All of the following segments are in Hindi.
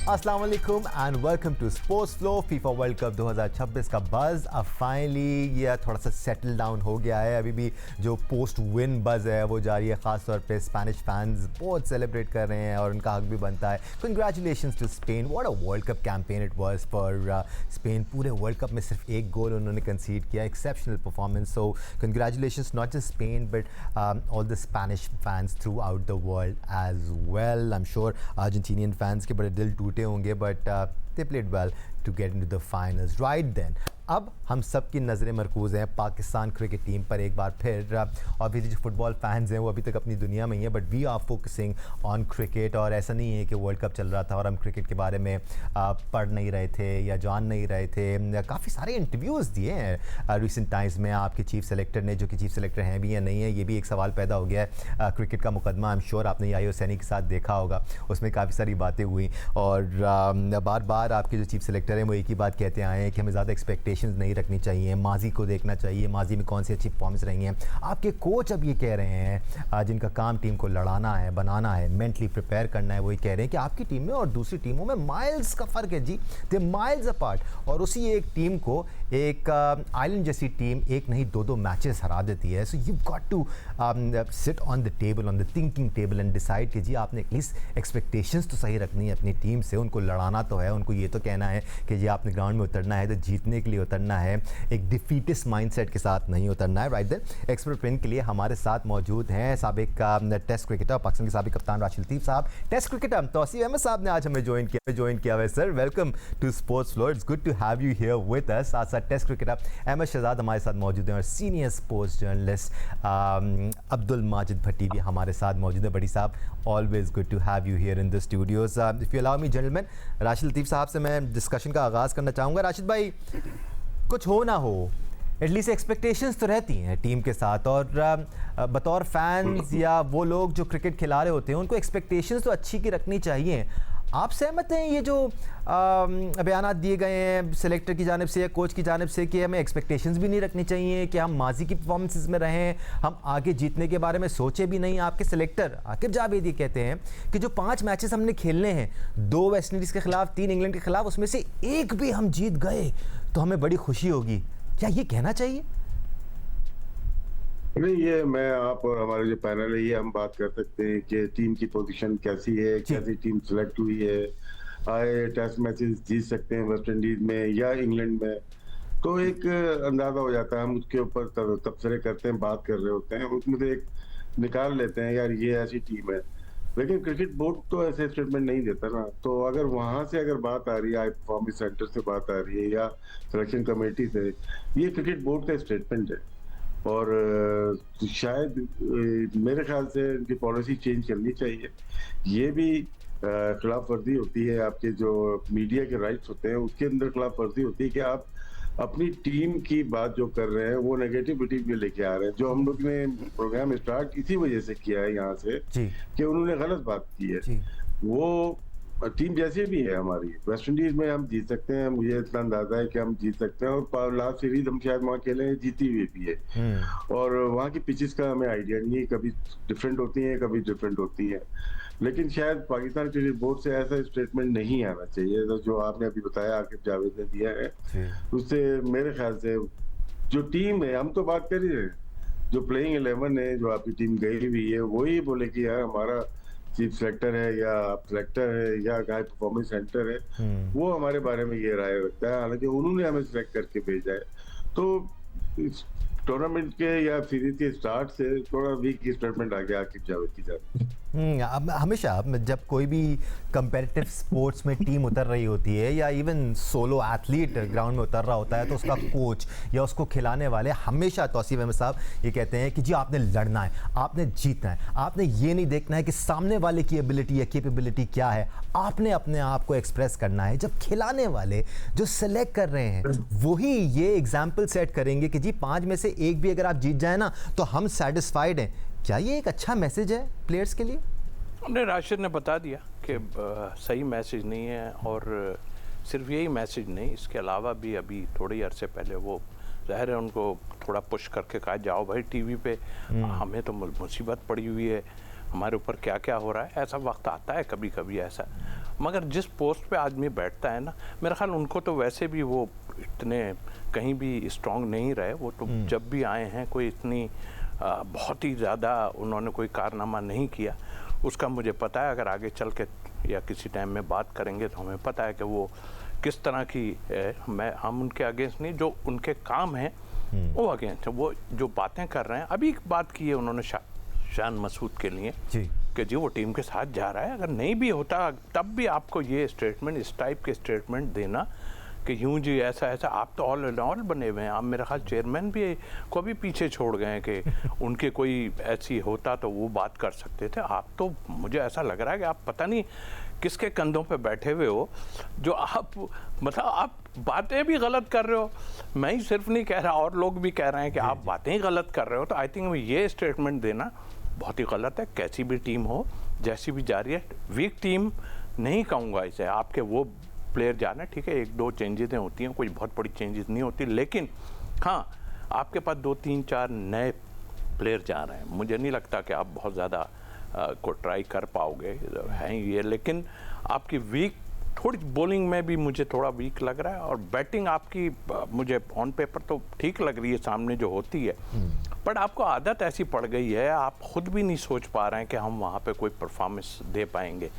अस्सलाम वालेकुम and welcome to sports flow. FIFA world cup 2026 का बज़ अब फाइनली ये थोड़ा सा सेटल डाउन हो गया है। अभी भी जो पोस्ट विन बज़ है वो जारी है। ख़ास तौर पे स्पेनिश फैंस बहुत सेलिब्रेट कर रहे हैं और उनका हक भी बनता है। Congratulations to Spain, what a world cup campaign it was for Spain. पूरे वर्ल्ड कप में सिर्फ एक गोल उन्होंने कंसीड किया, exceptional performance. So congratulations not just Spain but all the Spanish fans throughout the world as well. I am sure Argentinian fans के बड़े दिल टूटे होंगे but they played well to get into the finals. Right then, अब हम सब की नज़रें मरकूज़ हैं पाकिस्तान क्रिकेट टीम पर एक बार फिर। ऑब्वियसली जो फुटबॉल फैंस हैं वो अभी तक अपनी दुनिया में ही है, but we are focusing on cricket. और ऐसा नहीं है कि वर्ल्ड कप चल रहा था और हम क्रिकेट के बारे में पढ़ नहीं रहे थे या जान नहीं रहे थे। काफ़ी सारे इंटरव्यूज़ दिए हैं रिसेंट टाइम्स में आपके चीफ सेलेक्टर ने, जो कि चीफ सेलेक्टर हैं भी या नहीं है, ये भी एक सवाल पैदा हो गया है। क्रिकेट का मुकदमा आई एम श्योर आपने यायो सैनी के साथ देखा होगा, उसमें काफ़ी सारी बातें हुई और बार बार आपके जो चीफ सेलेक्टर हैं वो एक ही बात कहते आए हैं कि हमें ज़्यादा एक्सपेक्टेशंस नहीं रखनी चाहिए, माजी को देखना चाहिए, माजी में कौन सी अच्छी परफॉर्मेंस रही हैं। आपके कोच अब ये कह रहे हैं जिनका काम टीम को लड़ाना है, बनाना है, मेंटली प्रिपेयर करना है, वही कह रहे हैं कि आपकी टीम में और दूसरी टीमों में माइल्स का फ़र्क है जी, दे माइल्स अपार्ट। और उसी एक टीम को एक आइलैंड जैसी टीम एक नहीं दो मैचेस हरा देती है। So you got to sit on the table, on the thinking table and decide कि जी आपने एटलीस्ट एक्सपेक्टेशंस तो सही रखनी है अपनी टीम से, उनको लड़ाना तो है, उनको ये तो कहना है कि जी आपने ग्राउंड में उतरना है तो जीतने के लिए उतरना है, एक डिफीटिस्ट माइंडसेट के साथ नहीं उतरना है। राइट देन एक्सपर्ट ओपिनियन के लिए हमारे साथ मौजूद हैं साबिक टेस्ट क्रिकेटर पाकिस्तान के साबिक कप्तान राशिद लतीफ़ साहब, टेस्ट क्रिकेटर तौसीफ अहमद साहब ने आज हमें ज्वाइन किया है। Sir welcome to sports flow, it's good to have you here with us. साथ साथ टेस्ट क्रिकेटर अहमद शहजाद हमारे साथ मौजूद हैं और senior sports journalist Abdul Majid Bhatti भी हमारे साथ मौजूद है। बड़ी साहब always good to have you here in the studios. If you allow me gentleman, Rashid Latif साहब से मैं डिस्कशन का आगाज़ करना चाहूँगा। राशिद भाई, कुछ हो ना हो एटलीस्ट एक्सपेक्टेशंस तो रहती हैं टीम के साथ, और बतौर फैंस या वो लोग जो क्रिकेट खिला रहे होते हैं उनको एक्सपेक्टेशंस तो अच्छी की रखनी चाहिए। आप सहमत हैं ये जो बयानात दिए गए हैं सेलेक्टर की जानिब से या कोच की जानिब से कि हमें एक्सपेक्टेशंस भी नहीं रखनी चाहिए, कि हम माजी की परफॉर्मेंसेस में रहें, हम आगे जीतने के बारे में सोचे भी नहीं? आपके सेलेक्टर आकिब जावेद ये कहते हैं कि जो 5 मैचेस हमने खेलने हैं, 2 वेस्ट इंडीज़ के खिलाफ, 3 इंग्लैंड के खिलाफ, उसमें से एक भी हम जीत गए तो हमें बड़ी खुशी होगी। क्या ये कहना चाहिए? नहीं, ये मैं आप और हमारे जो पैनल है ये हम बात कर सकते हैं कि टीम की पोजीशन कैसी है, कैसी टीम सेलेक्ट हुई है, आए टेस्ट मैचेस जीत सकते हैं वेस्ट इंडीज में या इंग्लैंड में, तो एक अंदाजा हो जाता है। हम उसके ऊपर तबसरे करते हैं, बात कर रहे होते हैं, उसमें से एक निकाल लेते हैं यार ये ऐसी टीम है। लेकिन क्रिकेट बोर्ड तो ऐसे स्टेटमेंट नहीं देता ना, तो अगर वहां से अगर बात आ रही है, परफॉर्मेंस सेंटर से बात आ रही है या सिलेक्शन कमेटी से, ये क्रिकेट बोर्ड का स्टेटमेंट है। और शायद मेरे ख्याल से इनकी पॉलिसी चेंज करनी चाहिए। ये भी खिलाफ वर्जी होती है, आपके जो मीडिया के राइट्स होते हैं उसके अंदर खिलाफ वर्जी होती है कि आप अपनी टीम की बात जो कर रहे हैं वो नेगेटिविटी में लेके आ रहे हैं। जो हम लोग ने प्रोग्राम स्टार्ट इसी वजह से किया है यहाँ से कि उन्होंने गलत बात की है। वो टीम जैसे भी है हमारी, वेस्ट इंडीज में हम जीत सकते हैं, मुझे इतना अंदाजा है कि हम जीत सकते हैं, और लास्ट सीरीज हम शायद वहाँ खेले हैं, जीती हुई भी है। और वहाँ की पिचेस का हमें आइडिया नहीं है, कभी डिफरेंट होती हैं कभी डिफरेंट होती हैं। लेकिन शायद पाकिस्तान क्रिकेट बोर्ड से ऐसा स्टेटमेंट नहीं आना चाहिए। तो जो आपने अभी बताया आकिब जावेद ने दिया है, उससे मेरे ख्याल से जो टीम है, हम तो बात कर ही रहे हैं, जो प्लेइंग 11 है, जो आपकी टीम गई हुई है, वही बोले कि यार हमारा चीफ सेलेक्टर है या सेलेक्टर है या हाई परफॉर्मेंस सेंटर है, वो हमारे बारे में ये राय रखता है, हालांकि उन्होंने हमें सिलेक्ट करके भेजा है। तो इस टूर्नामेंट के या सीरीज के स्टार्ट से थोड़ा वीक स्टेटमेंट आ गया आकिब जावेद की जानिब। अब हमेशा जब कोई भी कंपेटिटिव स्पोर्ट्स में टीम उतर रही होती है या इवन सोलो एथलीट ग्राउंड में उतर रहा होता है, तो उसका कोच या उसको खिलाने वाले हमेशा तौसीफ अहमद साहब ये कहते हैं कि जी आपने लड़ना है, आपने जीतना है, आपने ये नहीं देखना है कि सामने वाले की एबिलिटी या कैपेबिलिटी क्या है, आपने अपने आप को एक्सप्रेस करना है। जब खिलाने वाले जो सेलेक्ट कर रहे हैं वही ये एग्जाम्पल सेट करेंगे कि जी 5 में से एक भी अगर आप जीत जाए ना तो हम सेटिस्फाइड हैं। क्या ये एक अच्छा मैसेज है प्लेयर्स के लिए? हमने राशिद ने बता दिया कि सही मैसेज नहीं है, और सिर्फ यही मैसेज नहीं, इसके अलावा भी अभी थोड़ी अरसे पहले वो ज़ाहिर है उनको थोड़ा पुश करके कहा जाओ भाई टीवी पे, हमें तो मुसीबत पड़ी हुई है, हमारे ऊपर क्या क्या हो रहा है। ऐसा वक्त आता है कभी कभी ऐसा, मगर जिस पोस्ट पे आदमी बैठता है ना, मेरा ख्याल उनको तो वैसे भी वो इतने कहीं भी स्ट्रांग नहीं रहे, वो तो जब भी आए हैं कोई इतनी बहुत ही ज़्यादा उन्होंने कोई कारनामा नहीं किया। उसका मुझे पता है, अगर आगे चल के या किसी टाइम में बात करेंगे तो हमें पता है कि वो किस तरह की हम उनके अगेंस्ट नहीं, जो उनके काम हैं वो अगेंस्ट है। वो जो बातें कर रहे हैं, अभी एक बात की है उन्होंने शान मसूद के लिए कि जी वो टीम के साथ जा रहा है, अगर नहीं भी होता तब भी आपको ये स्टेटमेंट, इस टाइप के स्टेटमेंट देना कि यूं जी ऐसा ऐसा, आप तो ऑल इन ऑल बने हुए हैं। आप मेरा ख्याल चेयरमैन भी को भी पीछे छोड़ गए हैं कि उनके कोई ऐसी होता तो वो बात कर सकते थे। आप तो मुझे ऐसा लग रहा है कि आप पता नहीं किसके कंधों पे बैठे हुए हो, जो आप मतलब आप बातें भी गलत कर रहे हो। मैं ही सिर्फ नहीं कह रहा, और लोग भी कह रहे हैं कि आप बातें ही गलत कर रहे हो। तो आई थिंक ये स्टेटमेंट देना बहुत ही गलत है। कैसी भी टीम हो, जैसी भी जा रही है, वीक टीम नहीं कहूँगा इसे। आपके वो प्लेयर जाना ठीक है, 1-2 चेंजेस होती हैं, कोई बहुत बड़ी चेंजेस नहीं होती, लेकिन हाँ आपके पास 2-3-4 नए प्लेयर जा रहे हैं। मुझे नहीं लगता कि आप बहुत ज़्यादा को ट्राई कर पाओगे हैं ये, लेकिन आपकी वीक थोड़ी बॉलिंग में भी मुझे थोड़ा वीक लग रहा है, और बैटिंग आपकी मुझे ऑन पेपर तो ठीक लग रही है सामने जो होती है, बट आपको आदत ऐसी पड़ गई है, आप खुद भी नहीं सोच पा रहे हैं कि हम वहाँ पे कोई परफॉर्मेंस दे पाएंगे।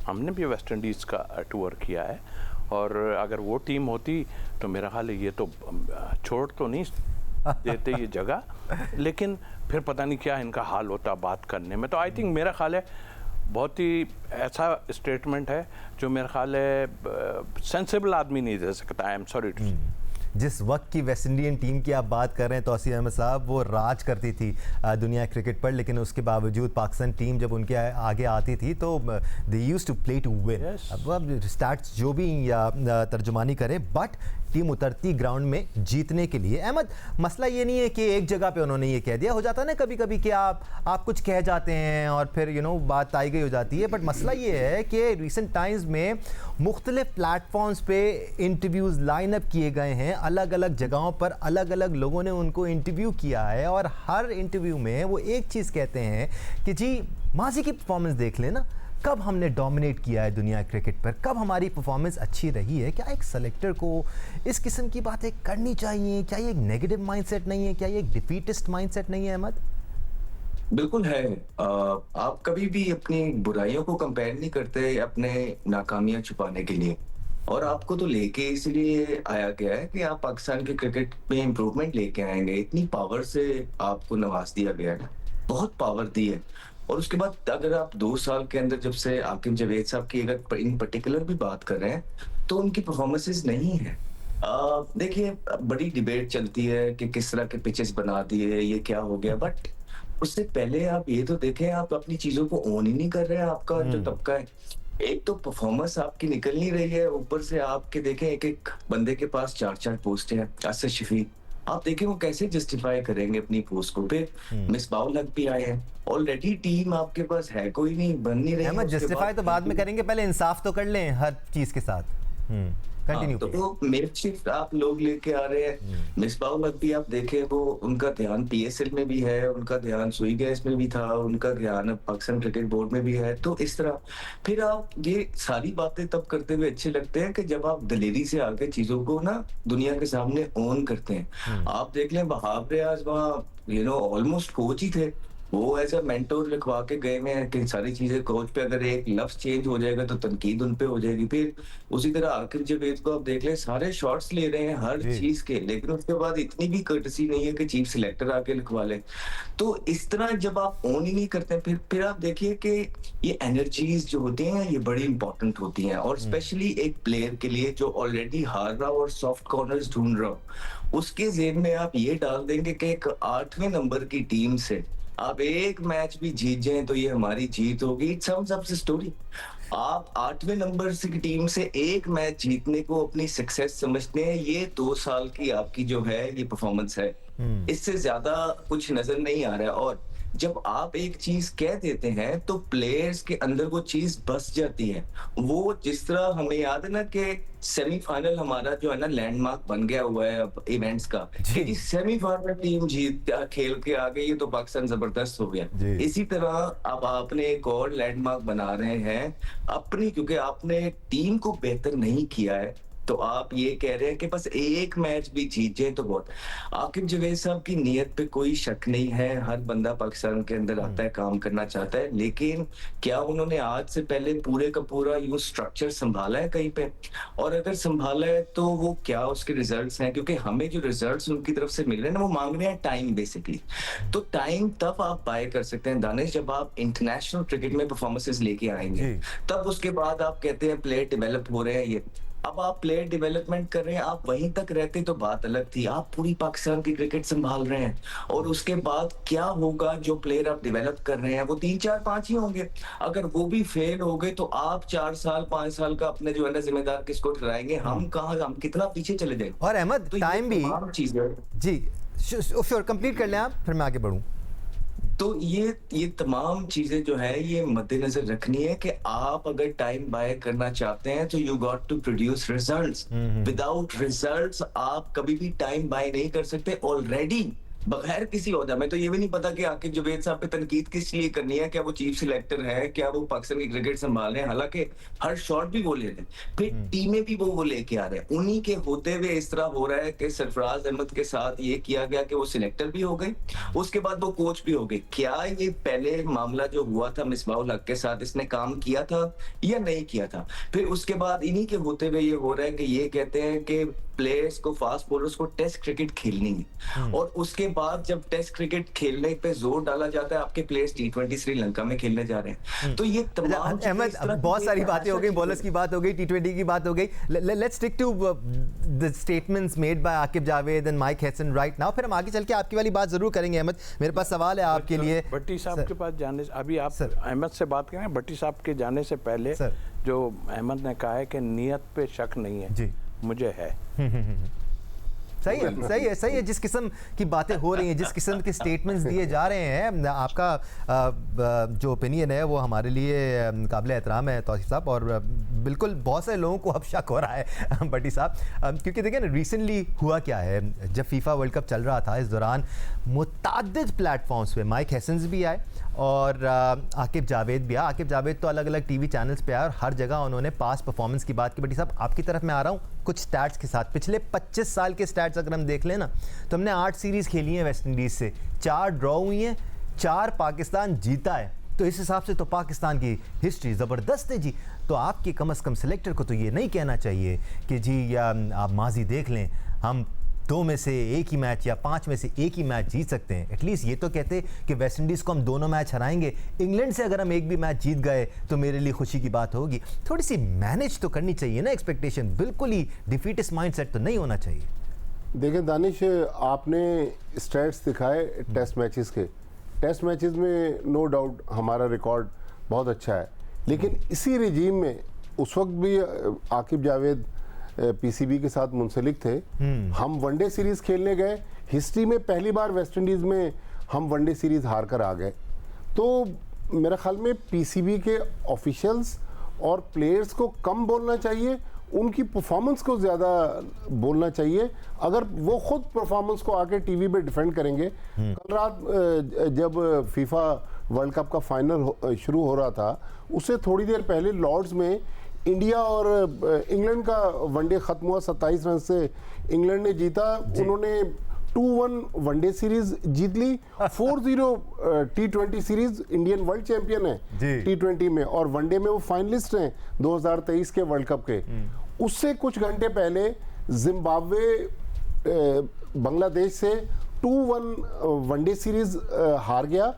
हमने भी वेस्ट इंडीज़ का टूर किया है, और अगर वो टीम होती तो मेरा ख्याल है ये तो छोड़ तो नहीं देते ये जगह, लेकिन फिर पता नहीं क्या इनका हाल होता बात करने में। तो आई थिंक मेरा ख्याल है बहुत ही ऐसा स्टेटमेंट है जो मेरा ख्याल है सेंसिबल आदमी नहीं दे सकता। आई एम सॉरी टू से। जिस वक्त की वेस्ट इंडियन टीम की आप बात कर रहे हैं, तो तौसीफ अहमद साहब वो राज करती थी दुनिया क्रिकेट पर, लेकिन उसके बावजूद पाकिस्तान टीम जब उनके आगे आती थी तो they used to play to win. अब स्टैट्स जो भी या तर्जुमानी करें, बट टीम उतरती ग्राउंड में जीतने के लिए। अहमद, मसला ये नहीं है कि एक जगह पे उन्होंने ये कह दिया, हो जाता है ना कभी कभी कि आप कुछ कह जाते हैं और फिर बात आई गई हो जाती है, बट मसला ये है कि रिसेंट टाइम्स में मुख्तलिफ प्लेटफॉर्म्स पे इंटरव्यूज़ लाइन अप किए गए हैं, अलग अलग जगहों पर अलग अलग लोगों ने उनको इंटरव्यू किया है, और हर इंटरव्यू में वो एक चीज़ कहते हैं कि जी माजी की परफॉर्मेंस देख लेना, कब हमने डोमिनेट किया है दुनिया क्रिकेट पर, कब हमारी परफॉर्मेंस अच्छी रही है। क्या एक सेलेक्टर को इस किस्म की बातें करनी चाहिए? क्या ये एक नेगेटिव माइंडसेट नहीं है? क्या ये एक डिफीटिस्ट माइंडसेट नहीं है अहमद? बिल्कुल है। आप कभी भी अपनी बुराइयों को कंपेयर नहीं करते अपने नाकामियां छुपाने के लिए, और आपको तो लेके इसलिए आया गया है कि आप पाकिस्तान के क्रिकेट में इम्प्रूवमेंट लेके आएंगे। इतनी पावर से आपको नवाज दिया गया है, बहुत पावर दी है। और उसके बाद अगर आप 2 साल के अंदर, जब से आकिब जावेद साहब की अगर इन पर्टिकुलर भी बात कर रहे हैं, तो उनकी परफॉर्मेंसेस नहीं है। देखिए, बड़ी डिबेट चलती है कि किस तरह के पिचेस बना दिए, ये क्या हो गया, बट उससे पहले आप ये तो देखें, आप अपनी चीजों को ओन ही नहीं कर रहे हैं। आपका जो तबका है, एक तो परफॉर्मेंस आपकी निकल नहीं रही है, ऊपर से आपके देखें एक एक बंदे के पास 4-4 पोस्ट है। असद शफी, आप देखें वो कैसे जस्टिफाई करेंगे अपनी पोस्ट को। फिर मिसबाउल हक भी आए हैं, ऑलरेडी टीम आपके पास है कोई नहीं, बन नहीं रही है। जस्टिफाई तो बाद में करेंगे, पहले इंसाफ तो कर लें हर चीज के साथ। कंटिन्यू। तो वो मेकशिफ्ट आप लोग लेके आ रहे हैं। मिसबाउल हक भी आप देखें, वो उनका ध्यान पीएसएल में भी है, उनका ध्यान सुई गैस में भी था, उनका ध्यान अब पाकिस्तान क्रिकेट बोर्ड में भी है। तो इस तरह फिर आप ये सारी बातें तब करते हुए अच्छे लगते हैं कि जब आप दलेरी से आके चीजों को ना दुनिया के सामने ऑन करते हैं। आप देख लें, बहाब रियाज वहाँ ऑलमोस्ट कोच ही थे, वो ऐसा मेंटोर लिखवा के गए हैं कि सारी चीजें कोच पे, अगर एक लफ्ज चेंज हो जाएगा तो तनकीद उन पे हो जाएगी। फिर उसी तरह आकिब जावेद को आप देख लें, सारे शॉट्स ले रहे हैं हर चीज के, लेकिन उसके बाद इतनी भी कर्टसी नहीं है कि चीफ सिलेक्टर आके लिखवा ले। तो इस तरह जब आप ऑन ही नहीं करते, फिर आप देखिए कि ये एनर्जीज जो होती हैं ये बड़ी इंपॉर्टेंट होती हैं, और स्पेशली एक प्लेयर के लिए जो ऑलरेडी हार रहा हो और सॉफ्ट कॉर्नर्स ढूंढ रहा हो, उसके जेहन में आप ये डाल देंगे कि एक 8वें नंबर की टीम से आप एक मैच भी जीत जाएं तो ये हमारी जीत होगी। It sounds up story. आप 8वें नंबर की टीम से एक मैच जीतने को अपनी सक्सेस समझते हैं। ये 2 साल की आपकी जो है ये परफॉर्मेंस है, इससे ज्यादा कुछ नजर नहीं आ रहा है। और जब आप एक चीज कह देते हैं तो प्लेयर्स के अंदर वो चीज बस जाती है। वो जिस तरह हमें याद है ना कि सेमीफाइनल हमारा जो है ना लैंडमार्क बन गया हुआ है अब इवेंट्स का, जी। कि सेमीफाइनल टीम जीत खेल के आ गई, ये तो पाकिस्तान जबरदस्त हो गया। जी। इसी तरह अब आपने एक और लैंडमार्क बना रहे हैं अपनी, क्योंकि आपने टीम को बेहतर नहीं किया है, तो आप ये कह रहे हैं कि बस एक मैच भी जीत जाए तो बहुत। आकिब जावेद साहब की नीयत पे कोई शक नहीं है, हर बंदा पाकिस्तान के अंदर आता है, काम करना चाहता है, लेकिन क्या उन्होंने आज से पहले पूरे का पूरा यूं स्ट्रक्चर संभाला है कहीं पे? और अगर संभाला है तो वो क्या उसके रिजल्ट्स हैं? क्योंकि हमें जो रिजल्ट्स उनकी तरफ से मिल रहे हैं ना, वो मांग रहे हैं टाइम बेसिकली। तो टाइम तब आप बाय कर सकते हैं दानिश जब आप इंटरनेशनल क्रिकेट में परफॉर्मेंसेस लेके आएंगे, जी। तब उसके बाद आप कहते हैं प्लेयर डेवलप हो रहे हैं। ये अब आप प्लेयर डेवलपमेंट कर रहे हैं, आप वहीं तक रहते तो बात अलग थी। आप पूरी पाकिस्तान की क्रिकेट संभाल रहे हैं, और उसके बाद क्या होगा? जो प्लेयर आप डेवलप कर रहे हैं वो 3 4 5 ही होंगे। अगर वो भी फेल हो गए तो आप 4 साल 5 साल का अपने जो है ना जिम्मेदार किसको ठहराएंगे? हम कहाँ, हम कितना पीछे चले जाएंगे? और अहमद तो टाइम भी चीजें, जी श्योर कंप्लीट कर लें आप, फिर मैं आगे बढ़ूं। तो ये तमाम चीजें जो है ये मद्देनजर रखनी है कि आप अगर टाइम बाय करना चाहते हैं तो you got to produce results. Without results आप कभी भी टाइम बाय नहीं कर सकते। ऑलरेडी बगैर किसी ओहदा, मैं तो ये भी नहीं पता कि आकिब जावेद साहब पे तनकीद किस लिए करनी है। क्या वो चीफ सिलेक्टर है? क्या वो पाकिस्तान की क्रिकेट संभाल रहे हैं? हालांकि हर शॉट भी वो ले रहे हैं, फिर टीमें भी वो लेके आ रहे हैं। उन्हीं के होते हुए इस तरह हो रहा है कि सरफराज अहमद के साथ ये किया गया कि वो सिलेक्टर भी हो गए, उसके बाद वो कोच भी हो गए। क्या ये पहले मामला जो हुआ था मिसबाहुल हक के साथ, इसने काम किया था या नहीं किया था? फिर उसके बाद इन्हीं के होते हुए ये हो रहा है कि ये कहते हैं कि प्लेयर्स को, फास्ट बॉलर्स को टेस्ट क्रिकेट खेलनी है, और उसके बाद जब टेस्ट क्रिकेट खेलने पे जोर डाला जाता है, आपके प्लेयर्स T20 श्रीलंका में खेलने जा रहे हैं। तो ये तमाम अहमद बहुत सारी बातें हो गई, बॉलर्स की बात हो गई, T20 की बात हो गई। Let's stick to the statements made by Aqib Javed and Mike Hesson right now. फिर हम आगे चल के आपकी वाली बात जरूर करेंगे। अहमद, मेरे पास सवाल है आपके लिए। भट्टी साहब के पास जाने से अभी आप अहमद से बात करें, भट्टी साहब के जाने से पहले जो अहमद ने कहा है कि नीयत पे शक नहीं है जी, मुझे है। सही है, सही है, सही है। जिस किस्म की बातें हो रही हैं, जिस किस्म के स्टेटमेंट्स दिए जा रहे हैं, आपका जो ओपिनियन है वो हमारे लिए काबिल एहतराम है तौसीफ साहब, और बिल्कुल बहुत सारे लोगों को अब शक हो रहा है भट्टी साहब, क्योंकि देखिए ना रिसेंटली हुआ क्या है, जब फीफा वर्ल्ड कप चल रहा था इस दौरान मुतअद्दिद प्लेटफॉर्म्स पे माइक हेसन्स भी आए और आकिब जावेद भी आया। आकिब जावेद तो अलग अलग टीवी चैनल्स पे आए और हर जगह उन्होंने पास्ट परफॉर्मेंस की बात की। भट्टी साहब आपकी तरफ मैं आ रहा हूँ कुछ स्टैट्स के साथ। पिछले 25 साल के स्टैट्स अगर हम देख लें ना, तो हमने 8 सीरीज़ खेली हैं वेस्ट इंडीज़ से, 4 ड्रॉ हुई हैं, 4 पाकिस्तान जीता है। तो इस हिसाब से तो पाकिस्तान की हिस्ट्री ज़बरदस्त है जी। तो आपके कम अज़ कम सिलेक्टर को तो ये नहीं कहना चाहिए कि जी या आप माजी देख लें, हम 2 में से 1 ही मैच या 5 में से 1 ही मैच जीत सकते हैं। एटलीस्ट ये तो कहते कि वेस्ट इंडीज़ को हम दोनों मैच हराएंगे, इंग्लैंड से अगर हम 1 भी मैच जीत गए तो मेरे लिए खुशी की बात होगी। थोड़ी सी मैनेज तो करनी चाहिए ना एक्सपेक्टेशन, बिल्कुल ही डिफीटिस्ट माइंडसेट तो नहीं होना चाहिए। देखिए दानिश, आपने स्टैट्स दिखाए टेस्ट मैचेस के। टेस्ट मैचेस में नो डाउट हमारा रिकॉर्ड बहुत अच्छा है, लेकिन इसी रिजीम में उस वक्त भी आकिब जावेद पीसीबी के साथ मुंसलिक थे। हम वनडे सीरीज खेलने गए, हिस्ट्री में पहली बार वेस्ट इंडीज़ में हम वनडे सीरीज हार कर आ गए। तो मेरे ख्याल में पीसीबी के ऑफिशियल्स और प्लेयर्स को कम बोलना चाहिए, उनकी परफॉर्मेंस को ज़्यादा बोलना चाहिए। अगर वो खुद परफॉर्मेंस को आके टीवी पे डिफेंड करेंगे। कल रात जब फीफा वर्ल्ड कप का फाइनल शुरू हो रहा था, उससे थोड़ी देर पहले लॉर्ड्स में इंडिया और इंग्लैंड का वनडे ख़त्म हुआ। 27 रन से इंग्लैंड ने जीता। उन्होंने 2-1 वनडे सीरीज जीत ली, 4-0 T20 series. Indian world champion है T20 में, और वनडे में वो फाइनलिस्ट हैं 2023 के वर्ल्ड कप के। उससे कुछ घंटे पहले जिम्बाब्वे बांग्लादेश से 2-1 वनडे सीरीज हार गया,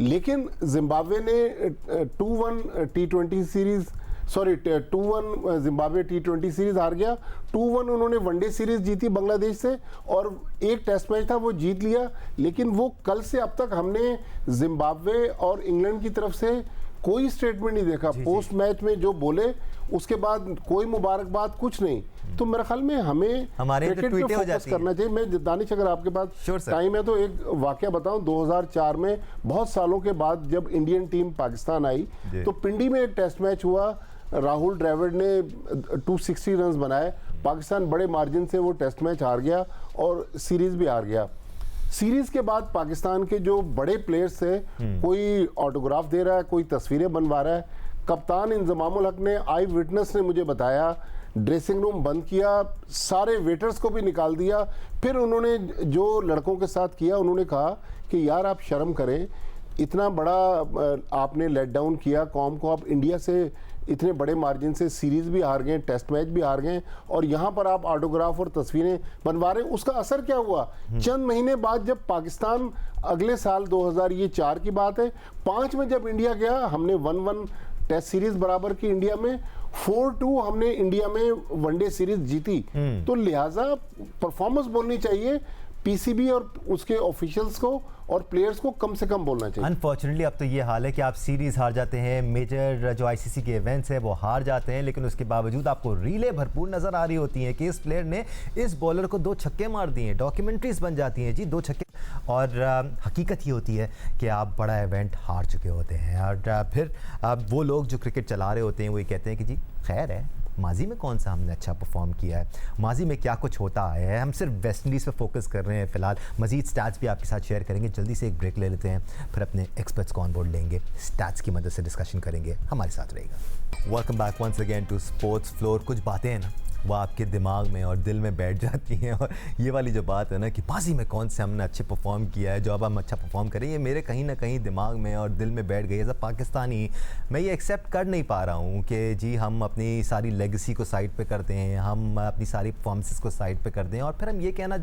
लेकिन जिम्बाब्वे ने 2-1 T20 series 2-1 Zimbabwe T20 series हार गया। 2-1 उन्होंने वनडे सीरीज जीती बांग्लादेश से, और एक टेस्ट मैच था वो जीत लिया। लेकिन वो कल से अब तक हमने जिम्बाब्वे और इंग्लैंड की तरफ से कोई स्टेटमेंट नहीं देखा। पोस्ट मैच में जो बोले उसके बाद कोई मुबारकबाद कुछ नहीं। तो मेरे ख्याल में हमें हमारे तो क्रिकेट पे ट्वीटें हो फोकस जाती हैं। करना चाहिए। मैं दानिश, अगर आपके Sure, पास sir. टाइम है तो एक वाकया बताऊं। 2004 में बहुत सालों के बाद जब इंडियन टीम पाकिस्तान आई जी। तो पिंडी में एक टेस्ट मैच हुआ। राहुल द्रविड़ ने 260 रन बनाए। पाकिस्तान बड़े मार्जिन से वो टेस्ट मैच हार गया और सीरीज भी हार गया। सीरीज के बाद पाकिस्तान के जो बड़े प्लेयर्स थे, कोई ऑटोग्राफ दे रहा है, कोई तस्वीरें बनवा रहा है। कप्तान इंजमामुल हक ने, आई विटनेस ने मुझे बताया, ड्रेसिंग रूम बंद किया, सारे वेटर्स को भी निकाल दिया। फिर उन्होंने जो लड़कों के साथ किया, उन्होंने कहा कि यार आप शर्म करें, इतना बड़ा आपने लेट डाउन किया कौम को। आप इंडिया से इतने बड़े मार्जिन से सीरीज भी हार गए, टेस्ट मैच भी हार गए, और यहाँ पर आप ऑटोग्राफ और तस्वीरें बनवा रहे हैं। उसका असर क्या हुआ? चंद महीने बाद जब पाकिस्तान अगले साल 2004 की बात है, 5 में जब इंडिया गया, हमने 1-1 टेस्ट सीरीज बराबर की इंडिया में, 4-2 हमने इंडिया में वनडे सीरीज जीती। तो लिहाजा परफॉर्मेंस बोलनी चाहिए, पीसीबी और उसके ऑफिशियल्स को और प्लेयर्स को कम से कम बोलना चाहिए। अनफॉर्चुनेटली अब तो ये हाल है कि आप सीरीज हार जाते हैं, मेजर जो आईसीसी के इवेंट्स हैं वो हार जाते हैं, लेकिन उसके बावजूद आपको रीले भरपूर नजर आ रही होती हैं कि इस प्लेयर ने इस बॉलर को 2 छक्के मार दिए। डॉक्यूमेंट्रीज बन जाती हैं जी, 2 छक्के। और हकीकत ये होती है कि आप बड़ा इवेंट हार चुके होते हैं, और फिर वो लोग जो क्रिकेट चला रहे होते हैं वो ये कहते हैं कि जी खैर है, माजी में कौन सा हमने अच्छा परफॉर्म किया है, माजी में क्या कुछ होता आया है, हम सिर्फ वेस्ट इंडीज़ पे फोकस कर रहे हैं फ़िलहाल। मजीद स्टैट्स भी आपके साथ शेयर करेंगे। जल्दी से एक ब्रेक ले लेते हैं, फिर अपने एक्सपर्ट्स को ऑन बोर्ड लेंगे, स्टैट्स की मदद से डिस्कशन करेंगे। हमारे साथ रहेगा। Welcome back once again to sports floor. कुछ बातें हैं ना वो आपके दिमाग में और दिल में बैठ जाती हैं, और ये वाली जो बात है ना कि माजी में कौन से हमने अच्छे परफॉर्म किया है, जो अब हम अच्छा परफॉर्म करें, ये मेरे कहीं ना कहीं दिमाग में और दिल में बैठ गई। एज अ पाकिस्तानी मैं ये एक्सेप्ट कर नहीं पा रहा हूँ कि जी हम अपनी सारी लेगेसी को साइड पे करते हैं, हम अपनी सारी परफॉर्मेंसेस को साइड पे कर दें, और फिर हम ये कहना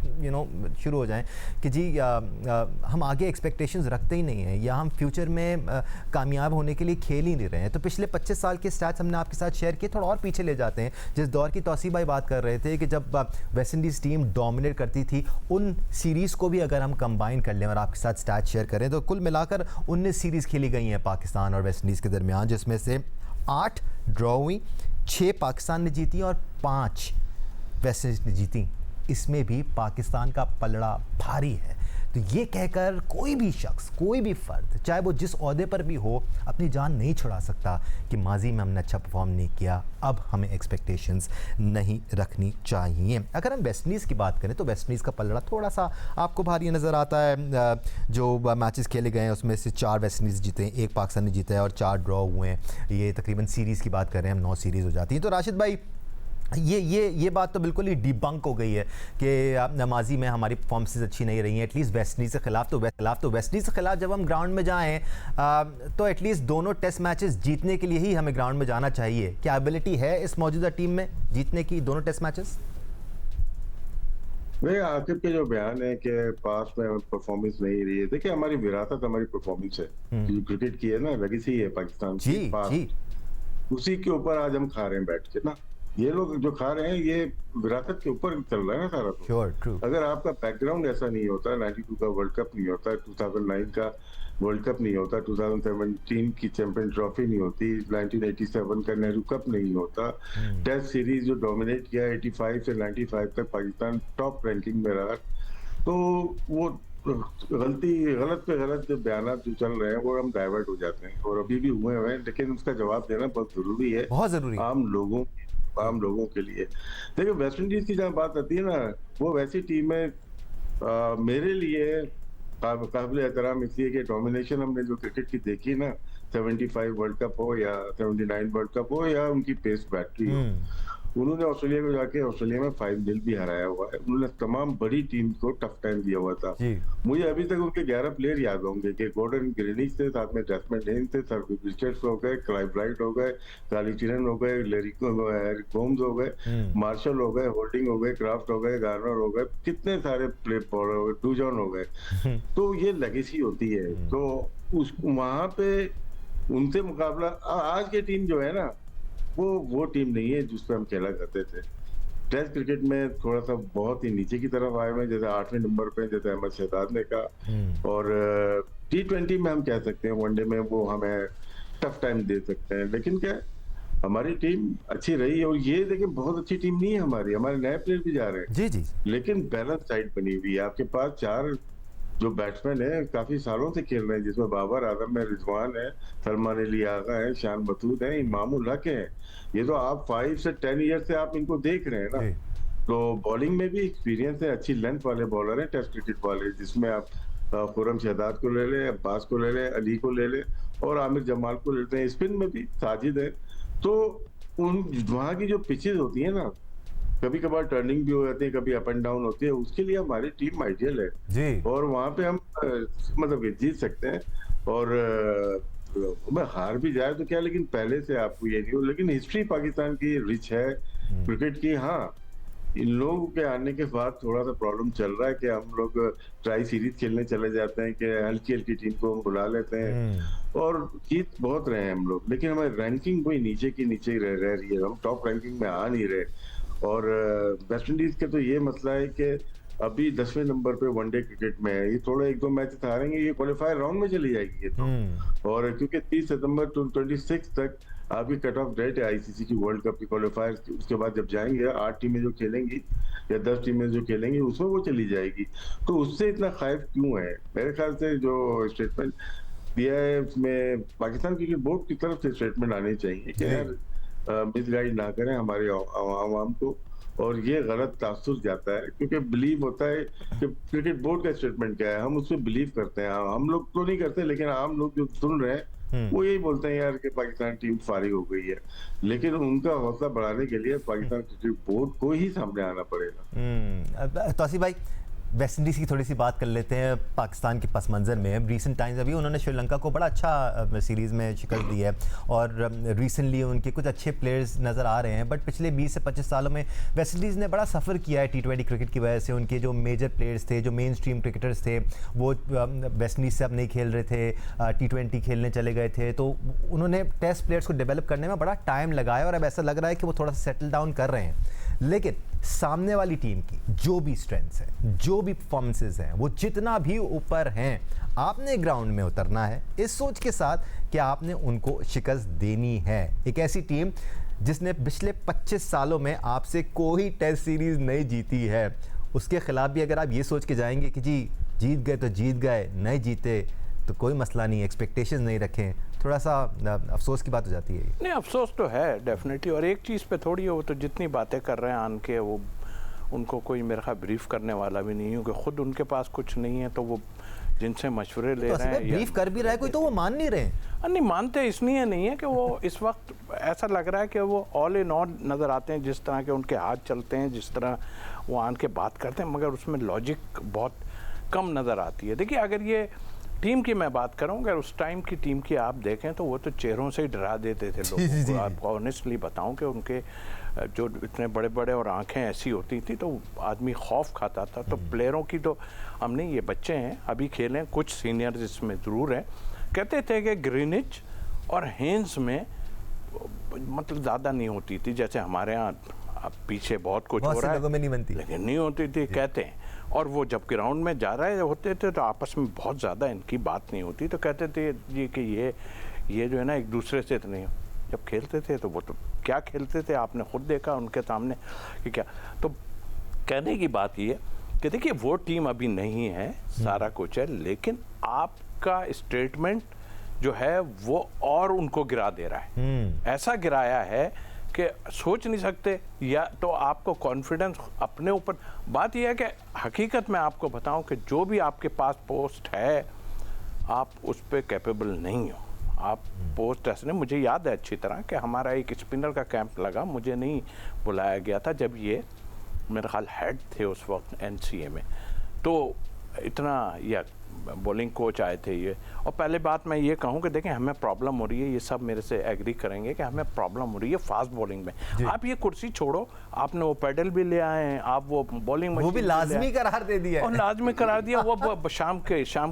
शुरू हो जाएं कि जी हम आगे एक्सपेक्टेशंस रखते ही नहीं हैं, या हम फ्यूचर में कामयाब होने के लिए खेल ही नहीं रहे हैं। तो पिछले 25 साल के स्टैट्स हमने आपके साथ शेयर किए। थोड़ा और पीछे ले जाते हैं, जिस दौर की तौसीफ भाई बात कर रहे थे कि जब वेस्ट इंडीज़ टीम डोमिनेट करती थी, उन सीरीज़ को भी अगर हम कंबाइन कर लें और आपके साथ स्टैट्स शेयर करें तो कुल मिलाकर 19 सीरीज़ खेली गई हैं पाकिस्तान और वेस्ट इंडीज़ के दरमियान, जिसमें से 8 ड्रॉ हुई, 6 पाकिस्तान ने जीती और 5 वेस्ट इंडीज़ ने जीती। इसमें भी पाकिस्तान का पलड़ा भारी है। तो ये कहकर कोई भी शख्स, कोई भी फ़र्द, चाहे वो जिस ओहदे पर भी हो, अपनी जान नहीं छुड़ा सकता कि माजी में हमने अच्छा परफॉर्म नहीं किया, अब हमें एक्सपेक्टेशंस नहीं रखनी चाहिए। अगर हम वेस्ट इंडीज़ की बात करें तो वेस्ट इंडीज़ का पलड़ा थोड़ा सा आपको भारी नज़र आता है। जो मैचेस खेले गए हैं उसमें से 4 वेस्ट इंडीज़ जीते हैं, 1 पाकिस्तान ने जीता है और 4 ड्रॉ हुए हैं। ये तकरीबन सीरीज़ की बात कर रहे हैं हम, 9 सीरीज़ हो जाती हैं। तो राशिद भाई, ये बात तो बिल्कुल ही डिबंक हो गई है कि नमाजी में हमारी परफॉर्मेंसेस अच्छी नहीं रही हैं, एटलीस्ट वेस्ट इंडीज़ के खिलाफ। तो वेस्ट इंडीज़ के खिलाफ जब हम ग्राउंड में जाएं तो एटलीस्ट दोनों टेस्ट मैचेस जीतने के लिए ही हमें ग्राउंड में जाना चाहिए। क्या एबिलिटी है इस मौजूदा टीम में जीतने की दोनों टेस्ट मैचेस? नहीं, आकिब के जो बयान है कि पास में परफॉर्मेंस नहीं रही है, देखिए हमारी विरासत हमारी परफॉर्मेंस है, क्रिकेट की है ना, लेगेसी है पाकिस्तान की, जी, उसी के ऊपर आज हम खा रहे हैं बैठ के ना। ये लोग जो खा रहे हैं ये विरासत के ऊपर चल रहा है ना सारा। Sure, true. अगर आपका बैकग्राउंड ऐसा नहीं होता, 92 का वर्ल्ड कप नहीं होता, 2009 का वर्ल्ड कप नहीं होता, 2017 की चैंपियन ट्रॉफी नहीं होती, 1987 का नेहरू कप नहीं होता, टेस्ट सीरीज जो डोमिनेट किया 85 से 95 तक पाकिस्तान टॉप रैंकिंग में रहा, तो वो गलत पे गलत जो बयान जो चल रहे हैं वो हम डाइवर्ट हो जाते हैं, और अभी भी हुए हैं, लेकिन उसका जवाब देना बहुत जरूरी है, बहुत जरूरी, आम लोगों के लिए। देखिए वेस्ट इंडीज की जहाँ बात आती है ना, वो वैसी टीम है मेरे लिए काबिल एहतराम, इसलिए कि डोमिनेशन हमने जो क्रिकेट की देखी ना, 75 वर्ल्ड कप हो या 79 वर्ल्ड कप हो या उनकी पेस बैटरी हो, उन्होंने ऑस्ट्रेलिया को जाके ऑस्ट्रेलिया में 5-0 भी हराया हुआ है। उन्होंने तमाम बड़ी टीम को टफ टाइम दिया हुआ था। मुझे अभी तक उनके 11 प्लेयर याद होंगे कि गॉर्डन ग्रीनिश थे, साथ में डेस्मंड हेन थे, सर रिचर्ड्स हो गए, क्लाइव राइट हो गए, कालीचिरन हो गए, एरिक गोम्स हो गए, मार्शल हो गए, होल्डिंग हो गए, क्राफ्ट हो गए, गार्नर हो गए, कितने सारे प्ले बॉलर हो गए, डूजॉन हो गए। तो ये लेगेसी होती है, तो उस वहां पे उनसे मुकाबला आज की टीम जो है ना, वो टीम नहीं है जिस पे हम खेला करते थे। टेस्ट क्रिकेट में थोड़ा सा बहुत ही नीचे की तरफ आए हुए, जैसे 8वें नंबर पे जैसे अहमद शहजाद ने कहा, और T20 में हम कह सकते हैं वनडे में वो हमें टफ टाइम दे सकते हैं, लेकिन क्या हमारी टीम अच्छी रही है। और ये देखिए बहुत अच्छी टीम नहीं है हमारी, हमारे नए प्लेयर भी जा रहे हैं, जी जी लेकिन बैलेंस साइड बनी हुई है। आपके पास 4 जो बैट्समैन है काफी सालों से खेल रहे हैं, जिसमें बाबर आजम है, रिजवान है, सलमान अली आगा है, शान बतूत है, इमामुल हक है। ये तो आप 5 से 10 ईयर से आप इनको देख रहे हैं ना। जी। तो बॉलिंग में भी एक्सपीरियंस है, अच्छी लेंथ वाले बॉलर हैं टेस्ट क्रिकेट वाले, जिसमें आप खुरम शहदाद को ले ले, अब्बास को ले ले, अली को ले ले और आमिर जमाल को लेते हैं। स्पिन में भी साजिद है। तो उन वहाँ की जो पिचेस होती है ना, कभी कभार टर्निंग भी हो जाती है, कभी अप एंड डाउन होती है, उसके लिए हमारी टीम आइडियल है जी। और वहाँ पे हम मतलब जीत सकते हैं। और मैं हार भी जाए तो क्या, लेकिन पहले से आपको ये नहीं हो। लेकिन हिस्ट्री पाकिस्तान की रिच है क्रिकेट की। हाँ, इन लोगों के आने के बाद थोड़ा सा प्रॉब्लम चल रहा है कि हम लोग ट्राई सीरीज खेलने चले जाते हैं, कि हल्की हल्की टीम को हम बुला लेते हैं और जीत बहुत रहे हैं हम लोग, लेकिन हमारी रैंकिंग वही नीचे की नीचे ही रह रही है। हम टॉप रैंकिंग में आ नहीं रहे। और वेस्ट इंडीज का तो ये मसला है कि अभी 10वें नंबर पे वनडे क्रिकेट में है। ये थोड़ा 1-2 मैच हारेंगे, ये क्वालिफायर राउंड में चली जाएगी ये तो। और क्योंकि 30 सितंबर 26 तक आपकी कट ऑफ डेट है आईसीसी की वर्ल्ड कप की क्वालिफायर। उसके बाद जब जाएंगे 8 टीमें जो खेलेंगी या 10 टीमें जो खेलेंगी, उसमें वो चली जाएगी। तो उससे इतना खौफ क्यों है? मेरे ख्याल से जो स्टेटमेंट दिया है उसमें पाकिस्तान क्रिकेट बोर्ड की तरफ से स्टेटमेंट आनी चाहिए कि यार मिसगाइड ना करें हमारे आवाम को। और ये गलत तासुर जाता है, क्योंकि बिलीव होता है कि क्रिकेट बोर्ड का स्टेटमेंट क्या है, हम उसमें बिलीव करते हैं। हम लोग तो नहीं करते, लेकिन आम लोग जो सुन रहे हैं वो यही बोलते हैं यार कि पाकिस्तान टीम फारिग हो गई है। लेकिन उनका हौसला बढ़ाने के लिए पाकिस्तान क्रिकेट बोर्ड को ही सामने आना पड़ेगा। तौसीफ भाई, वेस्ट इंडीज़ की थोड़ी सी बात कर लेते हैं। पाकिस्तान के पस मंज़र में रिसेंट टाइम्स अभी उन्होंने श्रीलंका को बड़ा अच्छा सीरीज़ में शिकस्त दी है और रिसेंटली उनके कुछ अच्छे प्लेयर्स नज़र आ रहे हैं। बट पिछले 20 से 25 सालों में वेस्ट इंडीज़ ने बड़ा सफ़र किया है T20 क्रिकेट की वजह से। उनके जो मेजर प्लेयर्स थे, जो मेन स्ट्रीम क्रिकेटर्स थे, वो वेस्ट इंडीज़ से अब नहीं खेल रहे थे, T20 खेलने चले गए थे। तो उन्होंने टेस्ट प्लेयर्स को डेवलप करने में बड़ा टाइम लगाया और अब ऐसा लग रहा है कि वो थोड़ा सा सेटल डाउन कर रहे हैं। लेकिन सामने वाली टीम की जो भी स्ट्रेंथ्स है, जो भी परफॉर्मेंसेज हैं, वो जितना भी ऊपर हैं, आपने ग्राउंड में उतरना है इस सोच के साथ कि आपने उनको शिकस्त देनी है। एक ऐसी टीम जिसने पिछले 25 सालों में आपसे कोई टेस्ट सीरीज नहीं जीती है, उसके खिलाफ भी अगर आप ये सोच के जाएंगे कि जी जीत गए तो जीत गए, नहीं जीते तो कोई मसला नहीं, एक्सपेक्टेशंस नहीं रखें, थोड़ा सा अफसोस की बात हो जाती है। नहीं, अफसोस तो है डेफिनेटली। और एक चीज़ पे थोड़ी है, वो तो जितनी बातें कर रहे हैं आन के, वो उनको कोई मेरे ख्याल ब्रीफ करने वाला भी नहीं है, क्योंकि खुद उनके पास कुछ नहीं है। तो वो जिनसे मशवरे ले रहे हैं, ब्रीफ कर भी रहा है कोई तो वो मान नहीं रहे। नहीं मानते इसलिए नहीं है कि वो इस वक्त ऐसा लग रहा है कि वो ऑल इन ऑल नज़र आते हैं, जिस तरह के उनके हाथ चलते हैं, जिस तरह वो आन के बात करते हैं, मगर उसमें लॉजिक बहुत कम नज़र आती है। देखिए, अगर ये टीम की मैं बात करूं, अगर उस टाइम की टीम की आप देखें तो वो तो चेहरों से ही डरा देते थे लोगों को। आपको ऑनेस्टली बताऊं कि उनके जो इतने बड़े बड़े और आंखें ऐसी होती थी तो आदमी खौफ खाता था। तो प्लेयरों की तो हमने, ये बच्चे हैं अभी खेलें, कुछ सीनियर्स इसमें ज़रूर हैं, कहते थे कि ग्रीनिच और हेंस में मतलब ज़्यादा नहीं होती थी, जैसे हमारे यहाँ अब पीछे बहुत कुछ हो रहा है में नहीं बनती, लेकिन नहीं होती थी कहते हैं। और वो जब ग्राउंड में जा रहे होते थे तो आपस में बहुत ज़्यादा इनकी बात नहीं होती, तो कहते थे जी कि ये जो है ना एक दूसरे से तो नहीं। जब खेलते थे तो वो तो क्या खेलते थे, आपने खुद देखा उनके सामने कि क्या। तो कहने की बात ये कि देखिए वो टीम अभी नहीं है, सारा कुछ है, लेकिन आपका स्टेटमेंट जो है वो और उनको गिरा दे रहा है। ऐसा गिराया है कि सोच नहीं सकते, या तो आपको कॉन्फिडेंस अपने ऊपर। बात यह है कि हकीकत में आपको बताऊं कि जो भी आपके पास पोस्ट है आप उस पर कैपेबल नहीं हो। आप पोस्ट ऐसे नहीं, मुझे याद है अच्छी तरह कि हमारा एक स्पिनर का कैंप लगा, मुझे नहीं बुलाया गया था जब ये मेरे ख्याल हेड थे उस वक्त NCA में। तो इतना या बॉलिंग कोच आए थे ये। और पहले बात मैं ये कहूँ कि देखें हमें प्रॉब्लम हो रही है, ये सब मेरे से एग्री करेंगे कि हमें प्रॉब्लम हो रही है फास्ट बॉलिंग में। आप ये कुर्सी छोड़ो, आपने वो पैडल भी ले आए हैं, आप वो बॉलिंग वो भी लाजमी करार दे दिया, और लाजमी करार दिया। वो शाम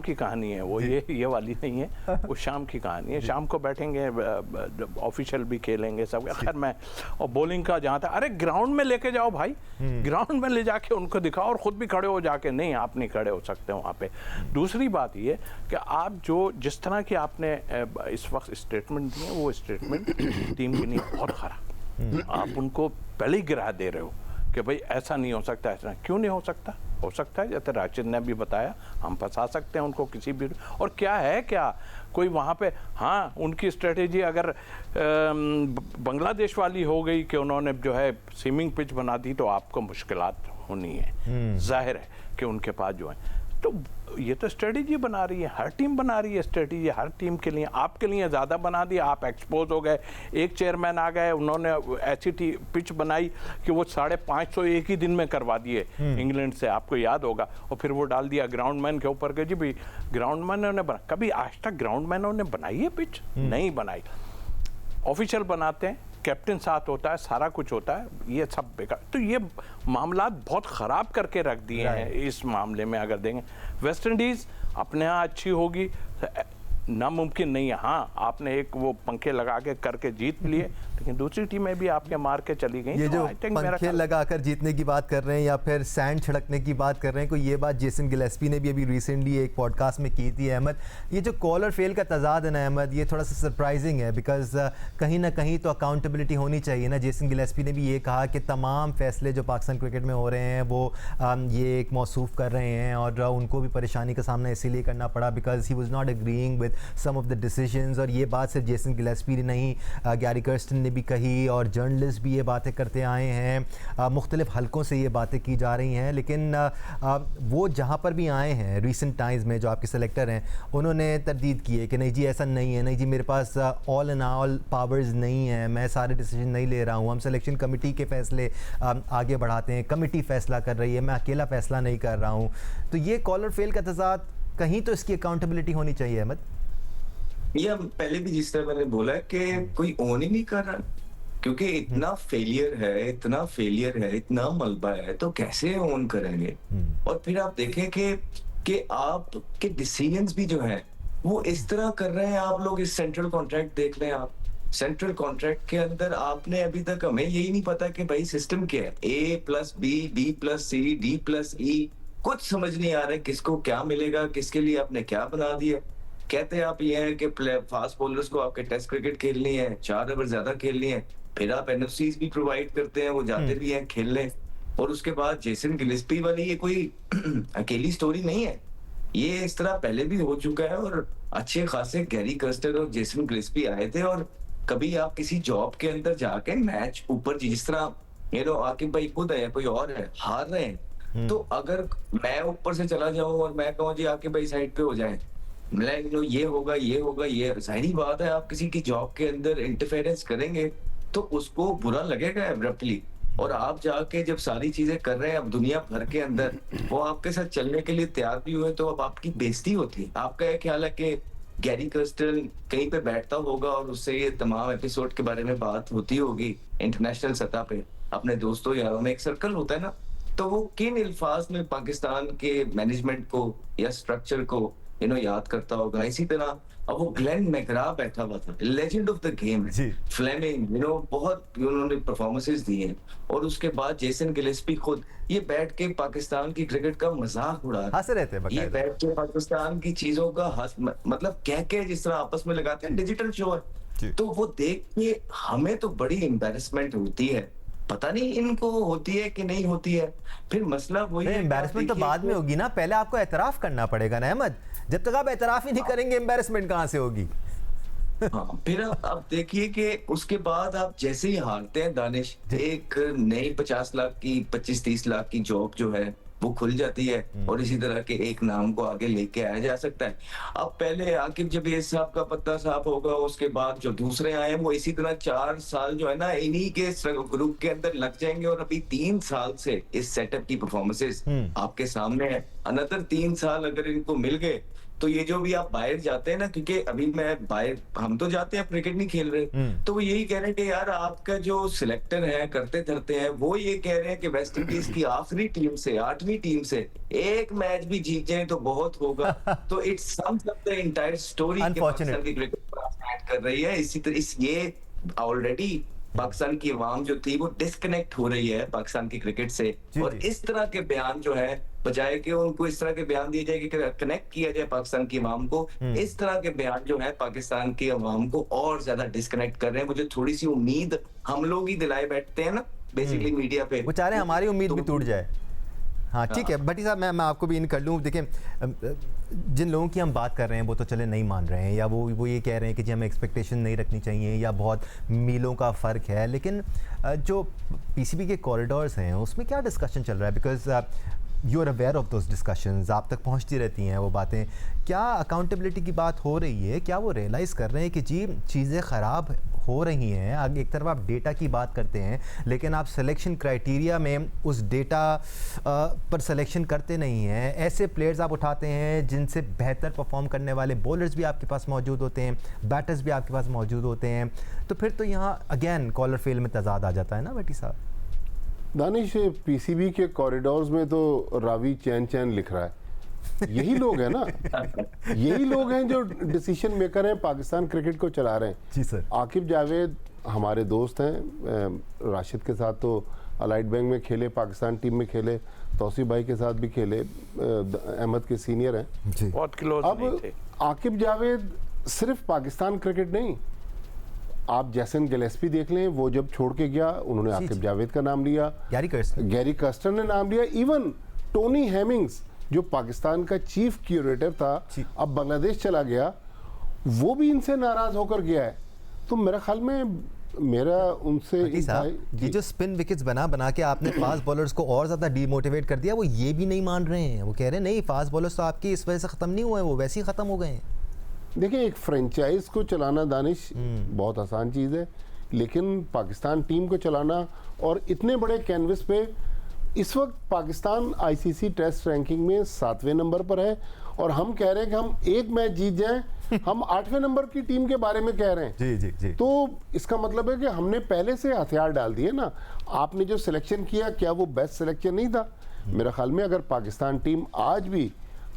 की कहानी है, वो ये वाली नहीं है, वो शाम की कहानी है। शाम को बैठेंगे, ऑफिशियल भी खेलेंगे सब। खैर मैं, और बॉलिंग का जहाँ था, अरे ग्राउंड में लेके जाओ भाई, ग्राउंड में ले जाके उनको दिखाओ और खुद भी खड़े हो जाके। नहीं, आप नहीं खड़े हो सकते वहाँ पे। दूसरी बात ये कि आप जो जिस तरह की आपने इस वक्त स्टेटमेंट दी है, वो स्टेटमेंट टीम के लिए बहुत खराब। आप उनको पहले ही गिरा दे रहे हो कि भाई ऐसा नहीं हो सकता, ऐसा क्यों नहीं हो सकता? हो सकता है, जैसे राशिद ने भी बताया, हम फंसा सकते हैं उनको किसी भी। और क्या है, क्या कोई वहाँ पे, हाँ उनकी स्ट्रेटेजी अगर बांग्लादेश वाली हो गई कि उन्होंने जो है स्विमिंग पिच बना दी, तो आपको मुश्किलात होनी है। जाहिर है कि उनके पास जो है, तो ये तो स्ट्रेटेजी बना रही है, हर टीम बना रही है स्ट्रेटेजी, हर टीम के लिए। आपके लिए ज़्यादा बना दिया, आप एक्सपोज हो गए। एक चेयरमैन आ गए, उन्होंने ऐसी पिच बनाई कि वो 550 एक ही दिन में करवा दिए इंग्लैंड से, आपको याद होगा। और फिर वो डाल दिया ग्राउंडमैन के ऊपर के जी भाई ग्राउंडमैनों ने बना। कभी आज तक ग्राउंडमैनों ने बनाई है पिच? नहीं बनाई। ऑफिशियल बनाते हैं, कैप्टन साथ होता है, सारा कुछ होता है, ये सब बेकार। तो ये मामला बहुत ख़राब करके रख दिए हैं इस मामले में। अगर देंगे वेस्ट इंडीज़ अपने यहाँ अच्छी होगी, नामुमकिन नहीं है। हाँ, आपने एक वो पंखे लगा के करके जीत लिए, लेकिन दूसरी टीमें भी आपके मार के चली गई। ये तो जो पंखे लगाकर जीतने की बात कर रहे हैं या फिर सैंड छिड़कने की बात कर रहे हैं, कोई ये बात जेसन गिलेस्पी ने भी अभी रिसेंटली एक पॉडकास्ट में की थी। अहमद, ये जो कॉल और फेल का तजाद है ना अहमद, ये थोड़ा सा सरप्राइजिंग है, बिकॉज कहीं ना कहीं तो अकाउंटेबिलिटी होनी चाहिए ना। जेसन गिलेस्पी ने भी ये कहा कि तमाम फैसले जो पाकिस्तान क्रिकेट में हो रहे हैं वो ये एक मौसूफ कर रहे हैं, और उनको भी परेशानी का सामना इसीलिए करना पड़ा because he was not agreeing with some of the decisions. और ये बात सिर्फ जेसन गिलेस्पी ने नहीं, गैरी कर्स्टन ने भी कही, और जर्नलिस्ट भी ये बातें करते आए हैं, मुख्तलिफ हलकों से ये बातें की जा रही हैं। लेकिन वो जहाँ पर भी आए हैं रिसेंट टाइम्स में, जो आपके सेलेक्टर हैं, उन्होंने तरदीद की है कि नहीं जी ऐसा नहीं है, नहीं जी मेरे पास ऑल एंड ऑल पावर्स नहीं है, मैं सारे डिसीजन नहीं ले रहा हूँ, हम सिलेक्शन कमेटी के फैसले आगे बढ़ाते हैं, कमेटी फैसला कर रही है, मैं अकेला फैसला नहीं कर रहा हूँ। तो ये कॉल और फेल का तजाद, कहीं तो इसकी अकाउंटेबिलिटी होनी चाहिए अहमद। ये पहले भी जिस तरह मैंने बोला है कि कोई ओन ही नहीं कर रहा, क्योंकि इतना फेलियर है, इतना मलबा है, तो कैसे ओन करेंगे? और फिर आप देखें कि आपके डिसीजंस भी जो है वो इस तरह कर रहे हैं। आप लोग इस सेंट्रल कॉन्ट्रैक्ट देख लें, आप सेंट्रल कॉन्ट्रैक्ट के अंदर आपने अभी तक, हमें यही नहीं पता कि भाई सिस्टम क्या है, A+B, B+C, D+E, कुछ समझ नहीं आ रहा है किसको क्या मिलेगा, किसके लिए आपने क्या बना दिया। कहते हैं आप ये है कि फास्ट बॉलर्स को आपके टेस्ट क्रिकेट खेलनी है, 4 ओवर ज्यादा खेलनी है, फिर आप एनओसीज भी प्रोवाइड करते हैं, वो जाते भी हैं खेलने। और उसके बाद जेसन गिलेस्पी वाली ये कोई अकेली स्टोरी नहीं है, ये इस तरह पहले भी हो चुका है। और अच्छे खासे गैरी कर्स्टन और जेसन गिलेस्पी आए थे, और कभी आप किसी जॉब के अंदर जाके मैच ऊपर, जिस तरह आकिब भाई खुद है, कोई और है, हार रहे हैं, तो अगर मैं ऊपर से चला जाऊं और मैं कहूं जी आकिब भाई साइड पे हो जाए, ये होगा, ये जाहिर बात है, आप किसी की जॉब के अंदर इंटरफेरेंस करेंगे तो उसको बुरा लगेगा एब्रप्टली। और आप जाके जब सारी चीजें कर रहे हैं, अब दुनिया भर के अंदर वो आपके साथ चलने के लिए तैयार भी हुए, तो अब आपकी बेइज्जती होती है। आपका ये ख्याल है कि गैरी कर्स्टन कहीं पे बैठता होगा और उससे ये तमाम एपिसोड के बारे में बात होती होगी इंटरनेशनल सतह पे, अपने दोस्तों यारों में एक सर्कल होता है ना, तो वो किन अल्फाज में पाकिस्तान के मैनेजमेंट को या स्ट्रक्चर को याद करता होगा। इसी तरह अब वो ग्लेन मैकग्रा बैठा हुआ था, legend of the game, Fleming, बहुत उन्होंने परफॉर्मेंसेस दी हैं, और उसके बाद जेसन गिलेस्पी खुद ये बैठ के पाकिस्तान की क्रिकेट का मजाक उड़ा रहे थे, ये बैठ के पाकिस्तान की चीजों का मतलब कह के जिस तरह आपस में लगाते हैं, डिजिटल शो है, तो वो देख के हमें तो बड़ी एम्बैरेसमेंट होती है। पता नहीं इनको होती है कि नहीं होती है। फिर मसला वही है, एम्बैरेसमेंट तो बाद में होगी ना, पहले आपको एतराफ करना पड़ेगा ना अहमद। जब तक आप एतराफ ही नहीं करेंगे, एम्बैरेसमेंट कहां से होगी? हाँ, फिर आप देखिए कि उसके बाद आप जैसे ही हारते हैं दानिश, एक नई 50 लाख की 25-30 लाख की जॉब जो है वो खुल जाती है, और इसी तरह के एक नाम को आगे लेके आया जा सकता है। अब पहले आकिब जबीर साहब का पत्ता साफ होगा, उसके बाद जो दूसरे आए वो इसी तरह 4 साल जो है ना इन्हीं के ग्रुप के अंदर लग जाएंगे। और अभी 3 साल से इस सेटअप की परफॉर्मेंसेस आपके सामने है। अनदर 3 साल अगर इनको मिल गए तो ये जो भी आप बाहर जाते हैं ना, क्योंकि अभी मैं बाहर, हम तो जाते हैं, क्रिकेट नहीं खेल रहे, तो वो यही कह रहे हैं कि यार आपका जो सिलेक्टर है, करते धरते हैं, वो ये कह रहे हैं कि वेस्ट इंडीज की आखिरी टीम से, 8वीं टीम से एक मैच भी जीत जाए तो बहुत होगा। तो it's sums up the entire story कि पाकिस्तान की क्रिकेट कर रही है। इसी तरह ये ऑलरेडी पाकिस्तान की आवाम जो थी वो डिस्कनेक्ट हो रही है पाकिस्तान की क्रिकेट से, और इस तरह के बयान जो है बजाय कि उनको इस तरह के बयान दिए जाए कि कनेक्ट किया जाए पाकिस्तान की अवाम को, इस तरह के बयान जो है पाकिस्तान की अवाम को और ज्यादा डिस्कनेक्ट कर रहे हैं। मुझे थोड़ी सी उम्मीद हम लोग ही दिलाए बैठते हैं ना बेसिकली मीडिया पे, वो चाह रहे हैं हमारी उम्मीद तो भी टूट जाए। हाँ ठीक है भट्टी साहब, मैं आपको भी इन कर लूँ। देखें, जिन लोगों की हम बात कर रहे हैं वो तो चले नहीं मान रहे हैं, या वो ये कह रहे हैं कि जी हमें एक्सपेक्टेशन नहीं रखनी चाहिए, या बहुत मीलों का फ़र्क है। लेकिन जो पीसीबी के कॉरिडोर्स हैं उसमें क्या डिस्कशन चल रहा है? Because you are aware of those discussions, आप तक पहुंचती रहती हैं वो बातें। क्या अकाउंटेबिलिटी की बात हो रही है? क्या वो रियलाइज़ कर रहे हैं कि जी चीज़ें ख़राब हो रही हैं? आगे एक तरफ आप डेटा की बात करते हैं, लेकिन आप सिलेक्शन क्राइटेरिया में उस डेटा पर सिलेक्शन करते नहीं हैं। ऐसे प्लेयर्स आप उठाते हैं जिनसे बेहतर परफॉर्म करने वाले बॉलर्स भी आपके पास मौजूद होते हैं, बैटर्स भी आपके पास मौजूद होते हैं। तो फिर तो यहाँ अगेन कॉलर फेल में तजाद आ जाता है ना भट्टी साहब? दानिश, पीसीबी के कॉरिडोर्स में तो रावी चैन चैन लिख रहा है। यही लोग हैं ना, यही लोग हैं जो डिसीजन मेकर हैं, पाकिस्तान क्रिकेट को चला रहे हैं। जी सर। आकिब जावेद हमारे दोस्त हैं, राशिद के साथ तो अलाइड बैंक में खेले, पाकिस्तान टीम में खेले, तौसीफ भाई के साथ भी खेले, अहमद के सीनियर हैं जी। बहुत क्लोज नहीं थे। अब आकिब जावेद सिर्फ पाकिस्तान क्रिकेट नहीं, आप जैसन गिलेस्पी देख लें, वो जब छोड़ के गया उन्होंने आकिब जावेद का नाम लिया, गैरी कर्स्टर ने नाम लिया। इवन टोनी हेमिंग्स जो पाकिस्तान का चीफ क्यूरेटर था, अब बांग्लादेश चला गया, वो भी इनसे नाराज होकर गया है। तो मेरा ख्याल में मेरा उनसे ये जो स्पिन विकेट्स बना के आपने फास्ट बॉलर्स को और ज़्यादा डीमोटिवेट कर दिया, वो ये भी नहीं मान रहे हैं। वो कह रहे हैं नहीं, फास्ट बॉलर्स तो आपकी इस वजह से ख़त्म नहीं हुए हैं, वो वैसे ही ख़त्म हो गए हैं। देखिए, एक फ्रेंचाइज को चलाना दानिश बहुत आसान चीज़ है, लेकिन पाकिस्तान टीम को चलाना और इतने बड़े कैनवस पे, इस वक्त पाकिस्तान आईसीसी टेस्ट रैंकिंग में 7वें नंबर पर है, और हम कह रहे हैं कि हम एक मैच जीत जाएं, हम 8वें नंबर की टीम के बारे में कह रहे हैं। जी जी जी। तो इसका मतलब है कि हमने पहले से हथियार डाल दिए ना। आपने जो सिलेक्शन किया, क्या वो बेस्ट सिलेक्शन नहीं था? मेरा ख्याल में अगर पाकिस्तान टीम आज भी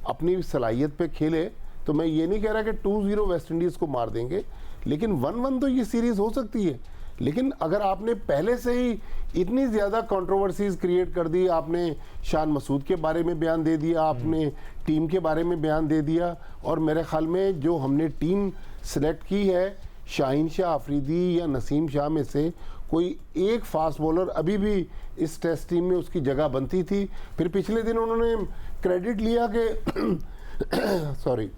अपनी सलाहियत पे खेले, तो मैं ये नहीं कह रहा कि 2-0 वेस्ट इंडीज़ को मार देंगे, लेकिन 1-1 तो ये सीरीज़ हो सकती है। लेकिन अगर आपने पहले से ही इतनी ज़्यादा कंट्रोवर्सीज क्रिएट कर दी, आपने शान मसूद के बारे में बयान दे दिया, आपने टीम के बारे में बयान दे दिया, और मेरे ख्याल में जो हमने टीम सेलेक्ट की है, शाहीन शाह अफरीदी या नसीम शाह में से कोई एक फास्ट बॉलर अभी भी इस टेस्ट टीम में उसकी जगह बनती थी। फिर पिछले दिन उन्होंने क्रेडिट लिया कि सॉरी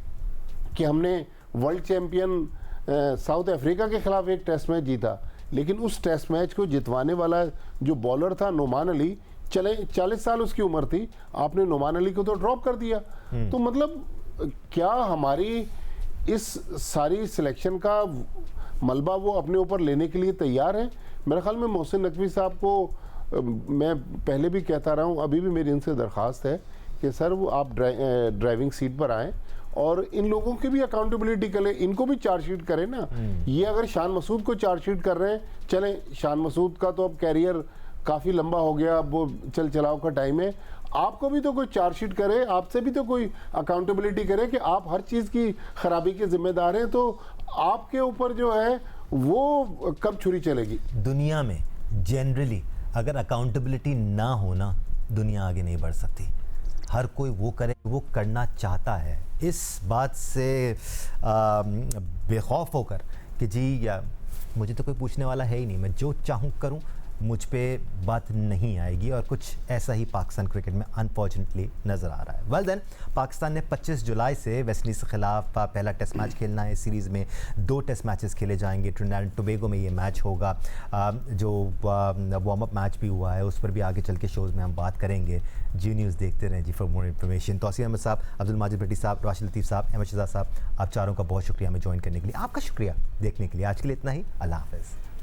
कि हमने वर्ल्ड चैंपियन साउथ अफ्रीका के खिलाफ एक टेस्ट मैच जीता, लेकिन उस टेस्ट मैच को जितवाने वाला जो बॉलर था नोमान अली, 40 साल उसकी उम्र थी, आपने नोमान अली को तो ड्रॉप कर दिया। तो मतलब क्या हमारी इस सारी सिलेक्शन का मलबा वो अपने ऊपर लेने के लिए तैयार है? मेरे ख्याल में मोहसिन नकवी साहब को मैं पहले भी कहता रहा हूँ, अभी भी मेरी इनसे दरख्वास्त है कि सर वो आप ड्राइविंग सीट पर आएँ और इन लोगों की भी अकाउंटेबिलिटी करें, इनको भी चार्जशीट करें ना। ये अगर शान मसूद को चार्जशीट कर रहे हैं, चलें, शान मसूद का तो अब कैरियर काफ़ी लंबा हो गया, अब वो चल चलाव का टाइम है, आपको भी तो कोई चार्जशीट करे, आपसे भी तो कोई अकाउंटेबिलिटी करे कि आप हर चीज़ की खराबी के जिम्मेदार हैं। तो आपके ऊपर जो है वो कब छुरी चलेगी? दुनिया में जनरली अगर अकाउंटेबिलिटी ना हो ना, दुनिया आगे नहीं बढ़ सकती। हर कोई वो करे वो करना चाहता है। इस बात से बेखौफ होकर कि जी या मुझे तो कोई पूछने वाला है ही नहीं, मैं जो चाहूँ करूँ, मुझ पे बात नहीं आएगी, और कुछ ऐसा ही पाकिस्तान क्रिकेट में अनफॉर्चुनेटली नज़र आ रहा है। वेल देन, पाकिस्तान ने 25 जुलाई से वेस्ट इंडीज़ के खिलाफ पहला टेस्ट मैच खेलना है। सीरीज़ में 2 टेस्ट मैचेस खेले जाएंगे। ट्रिनिडाद एंड टोबैगो में ये मैच होगा। जो वार्म अप मैच भी हुआ है उस पर भी आगे चल के शोज़ में हम बात करेंगे। जी न्यूज़ देखते रहें जी for more information. Tauseef Ahmed साहब, अब्दुल माजिद भट्टी साहब, राशिद लतीफ़ साहब, अहमद शहजाद साहब, आप चारों का बहुत शुक्रिया हमें ज्वाइन करने के लिए। आपका शुक्रिया देखने के लिए। आज के लिए इतना ही। अल्लाह हाफ़िज़।